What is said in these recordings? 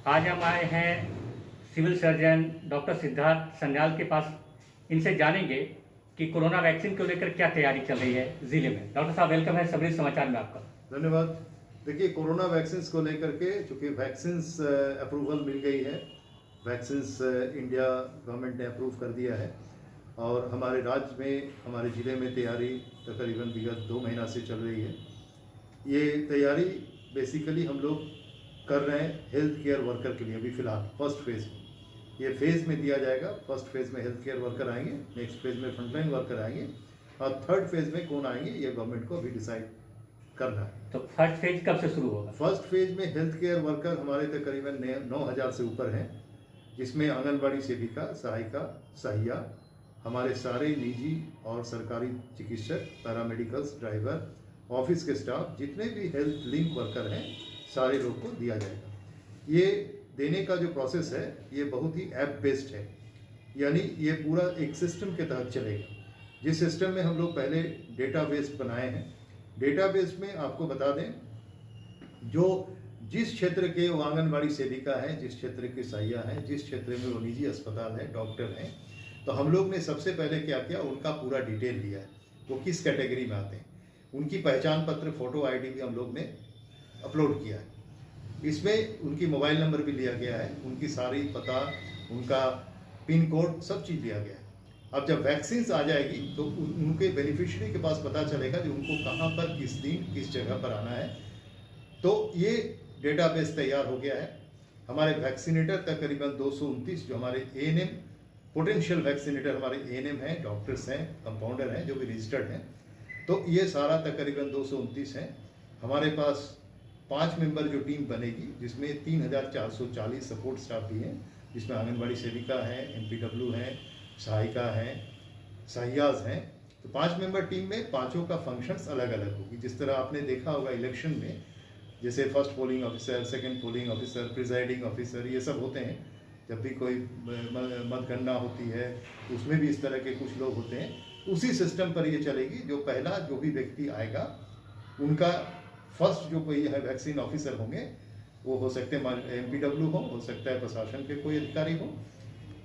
आज हम आए हैं सिविल सर्जन डॉक्टर सिद्धार्थ संजाल के पास। इनसे जानेंगे कि कोरोना वैक्सीन को लेकर क्या तैयारी चल रही है जिले में। डॉक्टर साहब वेलकम है सबरी समाचार में आपका। धन्यवाद। देखिए, कोरोना वैक्सीन को लेकर के चूँकि वैक्सीन अप्रूवल मिल गई है, वैक्सीन इंडिया गवर्नमेंट ने अप्रूव कर दिया है और हमारे राज्य में, हमारे ज़िले में तैयारी तकरीबन विगत 2 महीना से चल रही है। ये तैयारी बेसिकली हम लोग कर रहे हैं हेल्थ केयर वर्कर के लिए। अभी फ़िलहाल फर्स्ट फेज़ में, ये फेज़ में दिया जाएगा। फर्स्ट फेज़ में हेल्थ केयर वर्कर आएंगे, नेक्स्ट फेज़ में फ्रंटलाइन वर्कर आएंगे और थर्ड फेज़ में कौन आएंगे ये गवर्नमेंट को अभी डिसाइड करना है। तो फर्स्ट फेज कब से शुरू होगा? फर्स्ट फेज में हेल्थ केयर वर्कर हमारे तकरीबन 9,000 से ऊपर हैं, जिसमें आंगनबाड़ी सेविका, सहायिका, सहिया, हमारे सारे निजी और सरकारी चिकित्सक, पैरामेडिकल्स, ड्राइवर, ऑफिस के स्टाफ, जितने भी हेल्थ लिंक वर्कर हैं, सारे लोग को दिया जाएगा। ये देने का जो प्रोसेस है ये बहुत ही ऐप बेस्ड है, यानी ये पूरा एक सिस्टम के तहत चलेगा। जिस सिस्टम में हम लोग पहले डेटाबेस बनाए हैं, डेटाबेस में आपको बता दें, जो जिस क्षेत्र के वो आंगनबाड़ी सेविका हैं, जिस क्षेत्र के सहिया हैं, जिस क्षेत्र में वो निजी अस्पताल है, डॉक्टर हैं, तो हम लोग ने सबसे पहले क्या किया, उनका पूरा डिटेल लिया है, वो किस कैटेगरी में आते हैं, उनकी पहचान पत्र, फोटो आईडी भी हम लोग ने अपलोड किया है। इसमें उनकी मोबाइल नंबर भी लिया गया है, उनकी सारी पता, उनका पिन कोड, सब चीज़ लिया गया है। अब जब वैक्सीन आ जाएगी तो उनके बेनिफिशियरी के पास पता चलेगा कि उनको कहाँ पर, किस दिन, किस जगह पर आना है। तो ये डेटाबेस तैयार हो गया है। हमारे वैक्सीनेटर तकरीबन 229 जो हमारे एएनएम, पोटेंशियल वैक्सीनेटर हमारे एएनएम हैं, डॉक्टर्स हैं, कंपाउंडर हैं, जो भी रजिस्टर्ड हैं, तो ये सारा तकरीबन 229 हैं। हमारे पास 5 मेंबर जो टीम बनेगी, जिसमें 3,440 सपोर्ट स्टाफ भी हैं, जिसमें आंगनबाड़ी सेविका हैं, एमपीडब्ल्यू हैं, सहायिका हैं, सहियाज हैं। तो 5 मेंबर टीम में पांचों का फंक्शंस अलग अलग होगी। जिस तरह आपने देखा होगा इलेक्शन में, जैसे first polling officer, second polling officer, presiding officer, ये सब होते हैं। जब भी कोई मतगणना होती है उसमें भी इस तरह के कुछ लोग होते हैं। उसी सिस्टम पर ये चलेगी। जो पहला जो भी व्यक्ति आएगा, उनका फर्स्ट जो कोई है वैक्सीन ऑफिसर होंगे, वो हो सकते हैं एमपीडब्ल्यू हो सकता है प्रशासन के कोई अधिकारी हो,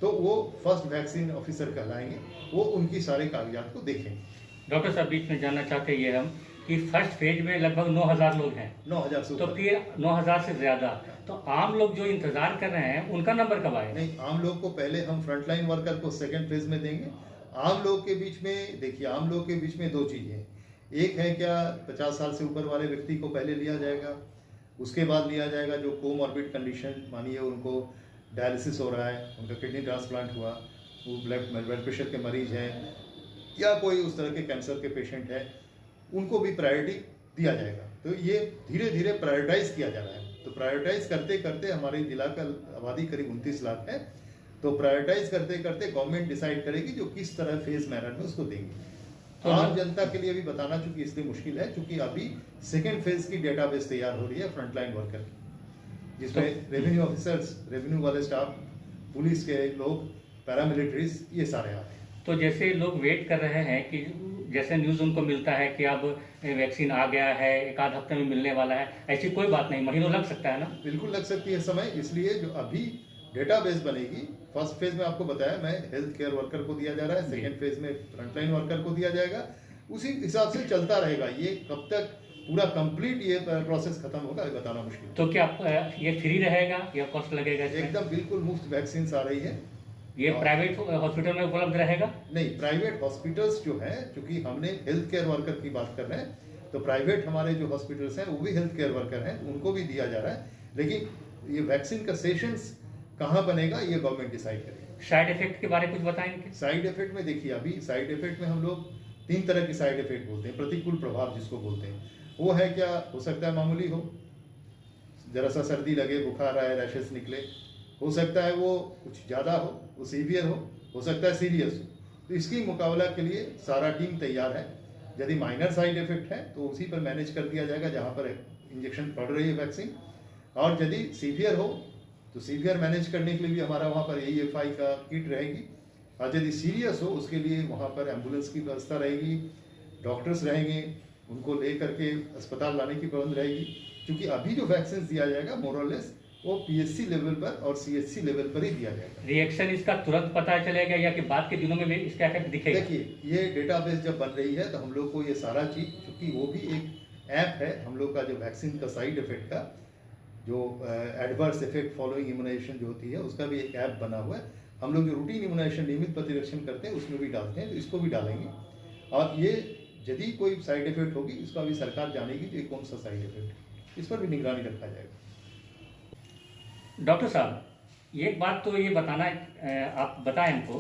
तो वो फर्स्ट वैक्सीन ऑफिसर कहलाएंगे। वो उनकी सारे कागजात को देखेंगे। डॉक्टर साहब बीच में जानना चाहते हैं हम कि फर्स्ट फेज में लगभग 9,000 लोग हैं, 9,000 से तो फिर 9,000 से ज्यादा, तो आम लोग जो इंतजार कर रहे हैं उनका नंबर कब आएगा? नहीं, आम लोग को पहले हम फ्रंटलाइन वर्कर को सेकेंड फेज में देंगे। आम लोग के बीच में देखिए, आम लोग के बीच में 2 चीज़ें हैं। एक है क्या, 50 साल से ऊपर वाले व्यक्ति को पहले लिया जाएगा, उसके बाद लिया जाएगा जो कोमॉर्बिड कंडीशन, मानिए उनको डायलिसिस हो रहा है, उनका किडनी ट्रांसप्लांट हुआ, वो ब्लड प्रेशर के मरीज हैं, या कोई उस तरह के कैंसर के पेशेंट हैं, उनको भी प्रायोरिटी दिया जाएगा। तो ये धीरे धीरे प्रायोरिटाइज किया जा रहा है। तो प्रायोरिटाइज करते करते हमारे जिला का आबादी करीब 29 लाख है, तो प्रायोरिटाइज करते करते गवर्नमेंट डिसाइड करेगी जो किस तरह फेज मैनर में उसको देंगे। तो आम जनता के लिए भी बताना चूंकि इसलिए मुश्किल है, क्योंकि अभी सेकेंड फेज की डेटाबेस तैयार हो रही है फ्रंटलाइन वर्कर की, जिसमें रेवेन्यू ऑफिसर्स, रेवेन्यू वाले स्टाफ, पुलिस के लोग, पैरामिलिट्रीज, ये सारे आ रहे हैं। तो जैसे लोग वेट कर रहे हैं कि जैसे न्यूज़ उनको मिलता है कि अब वैक्सीन आ गया है, एक आध हफ्ते में मिलने वाला है, ऐसी कोई बात नहीं, महीनों लग सकता है ना? बिल्कुल लग सकती है समय। इसलिए जो अभी डेटाबेस बनेगी, फर्स्ट फेज में आपको बताया मैं, हेल्थ केयर वर्कर को दिया जा रहा है, सेकेंड फेज में फ्रंटलाइन वर्कर को दिया जाएगा। उसी हिसाब से चलता रहेगा। ये कब तक पूरा कंप्लीट ये प्रोसेस खत्म होगा, बताना मुश्किल। तो क्या ये फ्री रहेगा या कॉस्ट लगेगा इसमें? एकदम बिल्कुल मुफ्त वैक्सीन आ रही है। ये प्राइवेट हॉस्पिटल में उपलब्ध रहेगा? नहीं, प्राइवेट हॉस्पिटल्स जो हैं, क्योंकि हमने हेल्थ केयर वर्कर की बात कर रहे हैं, तो प्राइवेट हमारे जो हॉस्पिटल्स हैं वो भी हेल्थ केयर वर्कर हैं, उनको भी दिया जा रहा है। लेकिन ये वैक्सीन का सेशंस कहाँ बनेगा ये गवर्नमेंट डिसाइड करेगी। साइड इफेक्ट के बारे में कुछ बताएंगे? साइड इफेक्ट में देखिए, अभी साइड इफेक्ट में हम लोग 3 तरह की साइड इफेक्ट बोलते हैं। प्रतिकूल प्रभाव जिसको बोलते हैं, वो है क्या, हो सकता है मामूली हो, जरा सा सर्दी लगे, बुखार आए, रैशेस निकले, हो सकता है वो कुछ ज़्यादा हो सीवियर हो सकता है सीरियस हो। तो इसकी मुकाबला के लिए सारा टीम तैयार है। यदि माइनर साइड इफेक्ट है तो उसी पर मैनेज कर दिया जाएगा जहाँ पर इंजेक्शन पड़ रही है वैक्सीन, और यदि सीवियर हो तो सीवियर मैनेज करने के लिए भी हमारा वहाँ पर AEFI का किट रहेगी, और यदि सीरियस हो उसके लिए वहाँ पर एम्बुलेंस की व्यवस्था रहेगी, डॉक्टर्स रहेंगे, उनको ले करके अस्पताल लाने की प्रबंध रहेगी। क्योंकि अभी जो वैक्सीन दिया जाएगा मोरलेस वो पीएचसी लेवल पर और सीएचसी लेवल पर ही दिया जाएगा। रिएक्शन इसका तुरंत पता चलेगा या कि बाद के दिनों में भी इसका इफेक्ट दिखेगा? देखिए, ये डेटाबेस जब बन रही है तो हम लोग को ये सारा चीज़, क्योंकि वो भी एक ऐप है हम लोग का, जो वैक्सीन का साइड इफेक्ट का जो एडवर्स इफेक्ट फॉलोइंग इम्यूनाइजेशन जो होती है उसका भी एक ऐप बना हुआ है। हम लोग जो रूटीन इम्यूनाइजेशन नियमित प्रतिरक्षण करते हैं उसमें भी डालते हैं, तो इसको भी डालेंगे। और ये यदि कोई साइड इफेक्ट होगी इसका भी सरकार जानेगी कि कौन सा साइड इफेक्ट, इस पर भी निगरानी रखा जाएगा। डॉक्टर साहब, एक बात तो ये बताना, आप बताएं हमको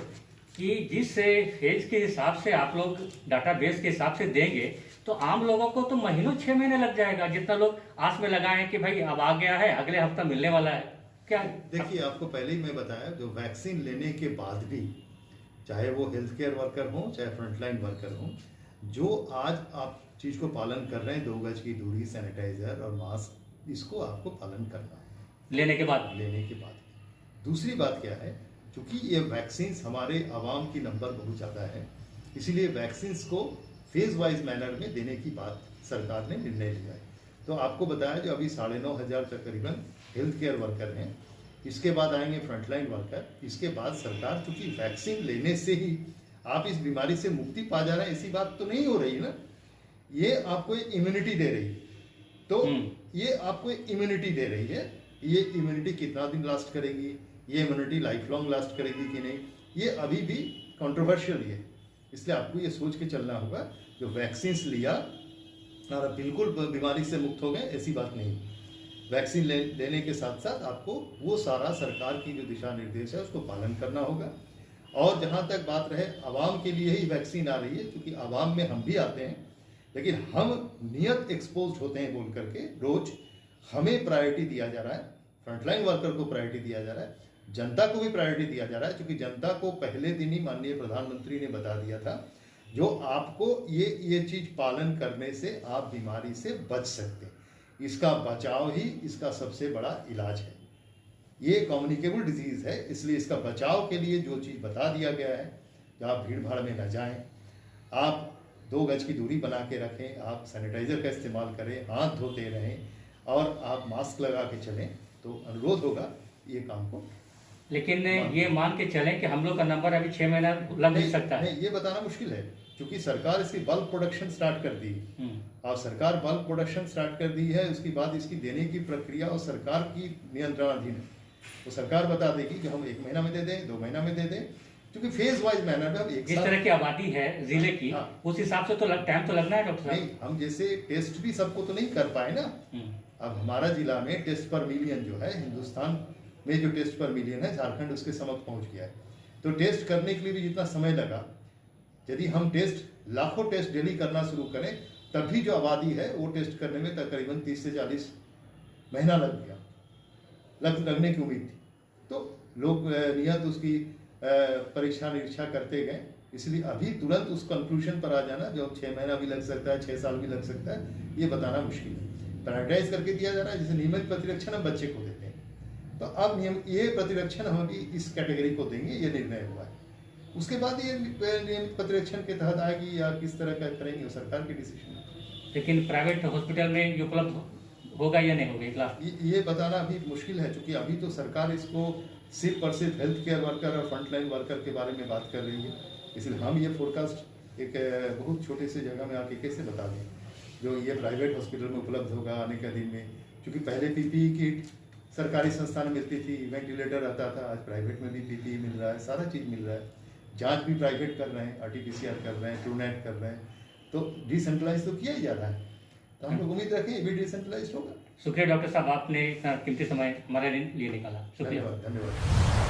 कि जिस फेज के हिसाब से आप लोग डाटाबेस के हिसाब से देंगे तो आम लोगों को तो महीनों 6 महीने लग जाएगा, जितना लोग आस में लगाए हैं कि भाई अब आ गया है, अगले हफ्ता मिलने वाला है। क्या देखिए, आपको पहले ही मैं बताया, जो वैक्सीन लेने के बाद भी चाहे वो हेल्थ केयर वर्कर हो चाहे फ्रंटलाइन वर्कर हो, जो आज आप चीज़ को पालन कर रहे हैं, 2 गज की दूरी, सैनिटाइजर और मास्क, इसको आपको पालन करना है लेने के बाद। दूसरी बात क्या है, क्योंकि ये वैक्सीन हमारे आवाम की नंबर बहुत ज़्यादा है, इसीलिए वैक्सीन को फेज वाइज मैनर में देने की बात सरकार ने निर्णय लिया है। तो आपको बताया जो अभी 9,500 तकरीबन हेल्थ केयर वर्कर हैं, इसके बाद आएंगे फ्रंटलाइन वर्कर, इसके बाद सरकार, चूंकि वैक्सीन लेने से ही आप इस बीमारी से मुक्ति पा जा रहे हैं ऐसी बात तो नहीं हो रही ना, ये आपको इम्यूनिटी दे रही है। तो ये आपको इम्यूनिटी दे रही है, ये इम्यूनिटी कितना दिन लास्ट करेगी, ये इम्यूनिटी लाइफ लॉन्ग लास्ट करेगी कि नहीं, ये अभी भी कंट्रोवर्शियल है। इसलिए आपको ये सोच के चलना होगा, जो वैक्सीन लिया और बिल्कुल बीमारी से मुक्त हो गए, ऐसी बात नहीं। वैक्सीन लेने के साथ साथ आपको वो सारा सरकार की जो दिशा निर्देश है उसको पालन करना होगा। और जहाँ तक बात रहे आवाम के लिए ही वैक्सीन आ रही है, क्योंकि आवाम में हम भी आते हैं, लेकिन हम नियत एक्सपोज होते हैं बोल करके रोज हमें प्रायोरिटी दिया जा रहा है, फ्रंटलाइन वर्कर को प्रायोरिटी दिया जा रहा है, जनता को भी प्रायोरिटी दिया जा रहा है, क्योंकि जनता को पहले दिन ही माननीय प्रधानमंत्री ने बता दिया था जो आपको ये चीज पालन करने से आप बीमारी से बच सकते हैं, इसका बचाव ही इसका सबसे बड़ा इलाज है। ये कम्युनिकेबल डिजीज है, इसलिए इसका बचाव के लिए जो चीज बता दिया गया है कि आप भीड़ भाड़ में न जाएं, आप 2 गज की दूरी बना के रखें, आप सैनिटाइजर का इस्तेमाल करें, हाथ धोते रहें और आप मास्क लगा के चलें, तो अनुरोध होगा ये काम को। लेकिन ये मान के चलें कि हम लोग का नंबर अभी 6 महीना लग नहीं सकता है। नहीं, ये बताना मुश्किल है, क्योंकि सरकार इसकी बल्क प्रोडक्शन स्टार्ट कर दी है। और सरकार बल्क प्रोडक्शन स्टार्ट कर दी है, उसके बाद इसकी देने की प्रक्रिया और सरकार की नियंत्रणाधीन है। तो सरकार बता देगी कि हम 1 महीना में दे दें, 2 महीना में दे दें, क्योंकि फेज वाइज मैनर में। अब जिस तरह की आबादी है जिले की, उस हिसाब से तो टाइम तो लगना है डॉक्टर साहब। नहीं, हम जैसे टेस्ट भी सबको तो नहीं कर पाए ना। अब हमारा जिला में टेस्ट पर मिलियन जो है, हिंदुस्तान में जो टेस्ट पर मिलियन है, झारखंड उसके समक्ष पहुंच गया है। तो टेस्ट करने के लिए भी जितना समय लगा, यदि हम लाखों टेस्ट डेली करना शुरू करें, तभी जो आबादी है वो टेस्ट करने में तकरीबन 30 से 40 महीना लग गया, लगने की उम्मीद थी। तो लोग नियत उसकी परीक्षा निरीक्षा करते गए, इसलिए अभी तुरंत उस कंक्लूजन पर आ जाना, जो 6 महीना भी लग सकता है, 6 साल भी लग सकता है, ये बताना मुश्किल है। प्रायोरिटाइज करके दिया जा रहा है, जैसे नियमित प्रतिरक्षण हम बच्चे को देते हैं, तो अब ये प्रतिरक्षण हम अभी इस कैटेगरी को देंगे, ये निर्णय हुआ है। उसके बाद ये नियमित प्रतिरक्षण के तहत आएगी या किस तरह का करेंगे, वो सरकार की डिसीजन। लेकिन प्राइवेट हॉस्पिटल में ये उपलब्ध होगा या नहीं होगा इलाज, ये बताना अभी मुश्किल है, क्योंकि अभी तो सरकार इसको सिर्फ और सिर्फ हेल्थ केयर वर्कर और फ्रंटलाइन वर्कर के बारे में बात कर रही है। इसलिए हम ये फोरकास्ट एक बहुत छोटे से जगह में आके कैसे बता दें जो ये प्राइवेट हॉस्पिटल में उपलब्ध होगा आने के दिन में। क्योंकि पहले PPE किट सरकारी संस्थान में मिलती थी, वेंटिलेटर रहता था, आज प्राइवेट में भी PPE मिल रहा है, सारा चीज़ मिल रहा है। जांच भी प्राइवेट कर रहे हैं, RT-PCR कर रहे हैं, TrueNet कर रहे हैं, तो डिसेंट्रलाइज तो किया ही जा रहा है। तो हम लोग उम्मीद रखें ये भी डिसेंट्रलाइज होगा। शुक्रिया डॉक्टर साहब, आपने इतना कीमती समय हमारे लिए निकाला, शुक्रिया। धन्यवाद।